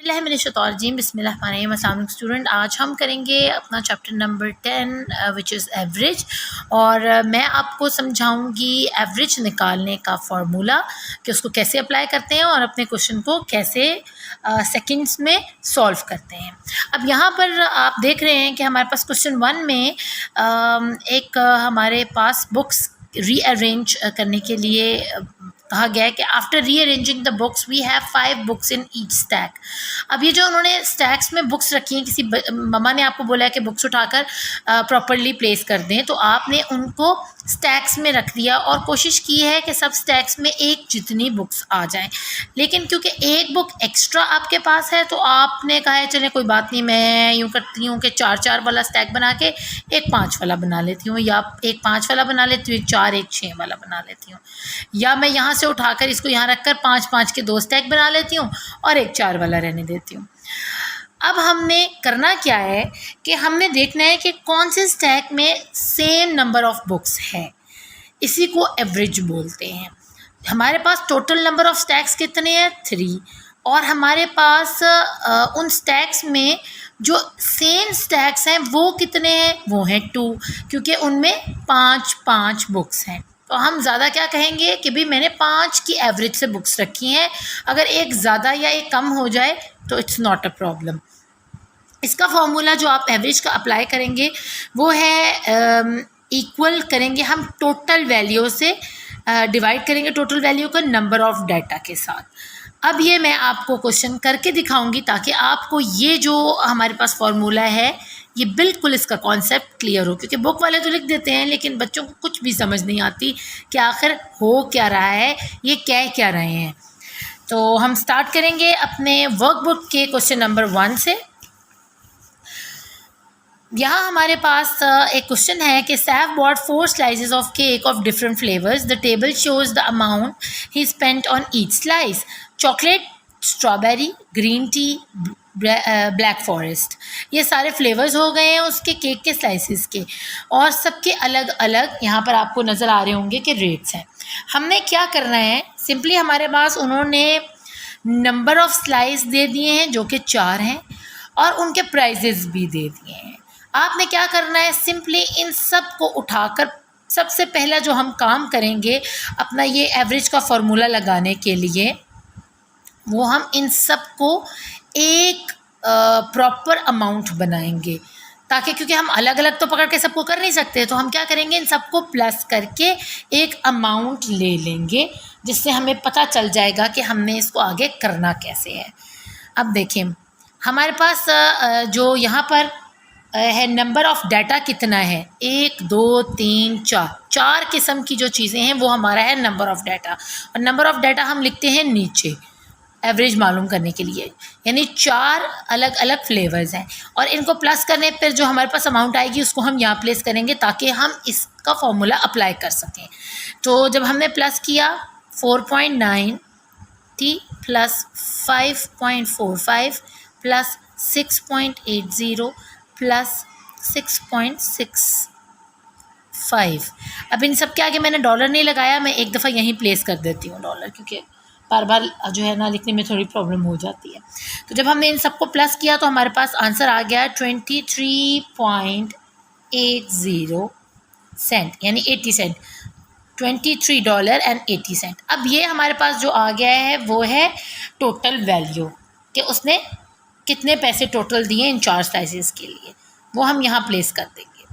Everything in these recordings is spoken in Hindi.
बिस्मिल्लाहिर्रहमानिर्रहीम। अस्सलाम वालेकुम स्टूडेंट, आज हम करेंगे अपना chapter number 10 which is average. और मैं आपको समझाऊंगी एवरेज निकालने का फार्मूला कि उसको कैसे अप्लाई करते हैं और अपने क्वेश्चन को कैसे सेकंड्स में सॉल्व करते हैं। अब यहाँ पर आप देख रहे हैं कि हमारे पास क्वेश्चन 1 में एक हमारे पास बुक्स रीअरेंज करने के लिए कहा गया है कि after rearranging the books we have 5 books in each stack. अब ये जो उन्होंने स्टैक्स में बुक्स रखी हैं, किसी मम्मा ने आपको बोला है कि बुक्स उठाकर प्रॉपरली प्लेस कर दें, तो आपने उनको स्टैक्स में रख दिया और कोशिश की है कि सब स्टैक्स में एक जितनी बुक्स आ जाएं। लेकिन क्योंकि एक बुक एक्स्ट्रा आपके पास है तो आपने कहा है चले कोई बात नहीं, मैं यूँ करती हूँ कि 4-4 वाला स्टैक बना के एक 5 वाला बना लेती हूँ, या एक 5 वाला बना लेती हूँ, एक 4 एक 6 वाला बना लेती हूँ, या मैं यहाँ से उठाकर इसको यहाँ रखकर 5-5 के 2 स्टैक बना लेती हूँ और एक 4 वाला रहने देती हूँ। अब हमने करना क्या है कि हमने देखना है कि कौन से स्टैक में सेम नंबर ऑफ बुक्स है, इसी को एवरेज बोलते हैं। हमारे पास टोटल नंबर ऑफ स्टैक्स कितने हैं 3, और हमारे पास उन स्टैक्स में जो सेम स्टैक्स हैं वो कितने हैं, वो हैं 2, क्योंकि उनमें 5-5 बुक्स हैं। तो हम ज़्यादा क्या कहेंगे कि भाई मैंने 5 की एवरेज से बुक्स रखी हैं, अगर एक ज़्यादा या एक कम हो जाए तो इट्स नॉट अ प्रॉब्लम। इसका फॉर्मूला जो आप एवरेज का अप्लाई करेंगे वो है इक्वल करेंगे हम टोटल वैल्यू से, डिवाइड करेंगे टोटल वैल्यू को नंबर ऑफ़ डाटा के साथ। अब ये मैं आपको क्वेश्चन करके दिखाऊंगी ताकि आपको ये जो हमारे पास फार्मूला है ये बिल्कुल इसका कॉन्सेप्ट क्लियर हो, क्योंकि बुक वाले तो लिख देते हैं लेकिन बच्चों को कुछ भी समझ नहीं आती कि आखिर हो क्या रहा है, ये कह क्या रहे हैं। तो हम स्टार्ट करेंगे अपने वर्कबुक के क्वेश्चन नंबर 1 से। यहाँ हमारे पास एक क्वेश्चन है कि Saif bought 4 slices of cake of different flavours. The table shows the amount he spent on each slice. Chocolate, strawberry, green tea, black forest. ये सारे फ्लेवर्स हो गए हैं उसके केक के स्लाइसेस के, और सबके अलग अलग यहाँ पर आपको नज़र आ रहे होंगे कि रेट्स हैं। हमने क्या करना है, सिंपली हमारे पास उन्होंने नंबर ऑफ़ स्लाइस दे दिए हैं जो कि 4 हैं, और उनके प्राइजेस भी दे दिए हैं। आपने क्या करना है, सिंपली इन सब को उठाकर सबसे पहला जो हम काम करेंगे अपना ये एवरेज का फॉर्मूला लगाने के लिए, वो हम इन सब को एक प्रॉपर अमाउंट बनाएंगे, ताकि क्योंकि हम अलग अलग तो पकड़ के सबको कर नहीं सकते, तो हम क्या करेंगे इन सबको प्लस करके एक अमाउंट ले लेंगे, जिससे हमें पता चल जाएगा कि हमने इसको आगे करना कैसे है। अब देखें हमारे पास जो यहाँ पर है नंबर ऑफ़ डाटा कितना है, 1 2 3 4 किस्म की जो चीज़ें हैं वो हमारा है नंबर ऑफ़ डाटा। और नंबर ऑफ़ डाटा हम लिखते हैं नीचे एवरेज मालूम करने के लिए, यानी 4 अलग अलग फ्लेवर्स हैं, और इनको प्लस करने पर जो हमारे पास अमाउंट आएगी उसको हम यहाँ प्लेस करेंगे ताकि हम इसका फॉर्मूला अप्लाई कर सकें। तो जब हमने प्लस किया 4.90 प्लस 5.45 प्लस 6.80 प्लस 6.65। अब इन सब के आगे मैंने डॉलर नहीं लगाया, मैं एक दफ़ा यहीं प्लेस कर देती हूँ डॉलर, क्योंकि बार बार जो है ना लिखने में थोड़ी प्रॉब्लम हो जाती है। तो जब हमने इन सबको प्लस किया तो हमारे पास आंसर आ गया 23.80 सेंट, यानी 80 सेंट, $23.80। अब ये हमारे पास जो आ गया है वो है टोटल वैल्यू, कि उसने कितने पैसे टोटल दिए इन 4 स्लाइसेस के लिए, वो हम यहाँ प्लेस कर देंगे।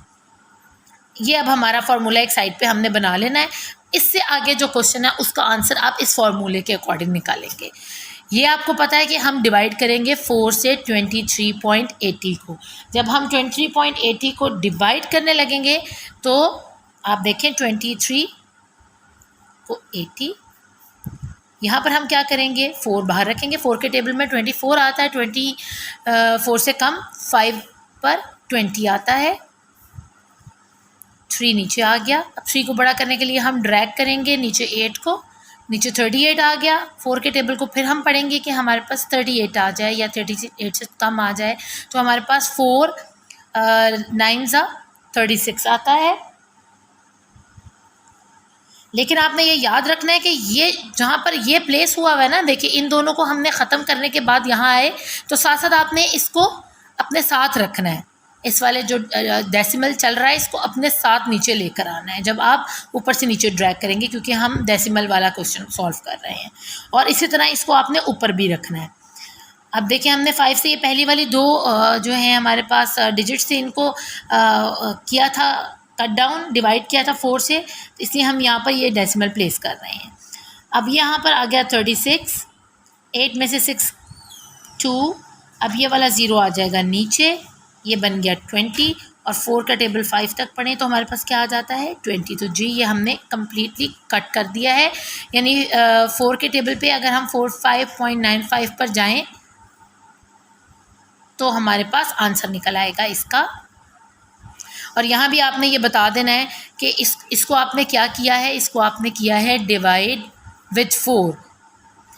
ये अब हमारा फार्मूला एक साइड पे हमने बना लेना है। इससे आगे जो क्वेश्चन है उसका आंसर आप इस फार्मूले के अकॉर्डिंग निकालेंगे। ये आपको पता है कि हम डिवाइड करेंगे 4 से 23.80 को। जब हम 23.80 को डिवाइड करने लगेंगे तो आप देखें 23 को 80, यहाँ पर हम क्या करेंगे 4 बाहर रखेंगे, 4 के टेबल में 24 आता है, 24 से कम 5 पर 20 आता है, 3 नीचे आ गया। अब 3 को बड़ा करने के लिए हम ड्रैग करेंगे नीचे 8 को, नीचे 38 आ गया। 4 के टेबल को फिर हम पढ़ेंगे कि हमारे पास 38 आ जाए या 38 से कम आ जाए, तो हमारे पास 4 9 36 आता है। लेकिन आपने ये याद रखना है कि ये जहाँ पर ये प्लेस हुआ हुआ है ना, देखिए इन दोनों को हमने ख़त्म करने के बाद यहाँ आए तो साथ साथ आपने इसको अपने साथ रखना है। इस वाले जो डेसिमल चल रहा है इसको अपने साथ नीचे लेकर आना है जब आप ऊपर से नीचे ड्रैग करेंगे, क्योंकि हम डेसिमल वाला क्वेश्चन सॉल्व कर रहे हैं। और इसी तरह इसको आपने ऊपर भी रखना है। अब देखिए हमने 5 से ये पहली वाली दो जो है हमारे पास डिजिट्स थे, इनको किया था कट डाउन, डिवाइड किया था 4 से, तो इसलिए हम यहाँ पर ये डेसिमल प्लेस कर रहे हैं। अब यहाँ पर आ गया 36, 8 में से 6 2, अब ये वाला 0 आ जाएगा नीचे, ये बन गया 20 और 4 का टेबल 5 तक पढ़ें तो हमारे पास क्या आ जाता है 20। तो जी ये हमने कम्प्लीटली कट कर दिया है, यानी 4 के टेबल पे अगर हम 45.95 पर जाएं तो हमारे पास आंसर निकल आएगा इसका। और यहाँ भी आपने ये बता देना है कि इसको आपने क्या किया है, इसको आपने किया है डिवाइड विथ 4।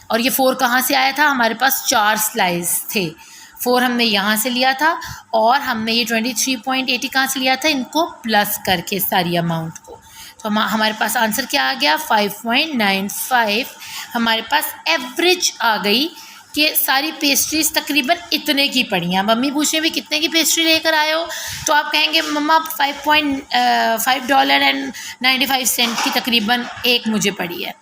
और ये 4 कहाँ से आया था, हमारे पास 4 स्लाइस थे, 4 हमने यहाँ से लिया था और हमने ये 23.80 कहाँ से लिया था, इनको प्लस करके सारी अमाउंट को। तो हमारे पास आंसर क्या आ गया 5.95। हमारे पास एवरेज आ गई कि सारी पेस्ट्रीज तकरीबन इतने की पड़ी हैं। मम्मी पूछे भी कितने की पेस्ट्री लेकर आए हो, तो आप कहेंगे मम्मा $5.95 की तकरीबन एक मुझे पड़ी है।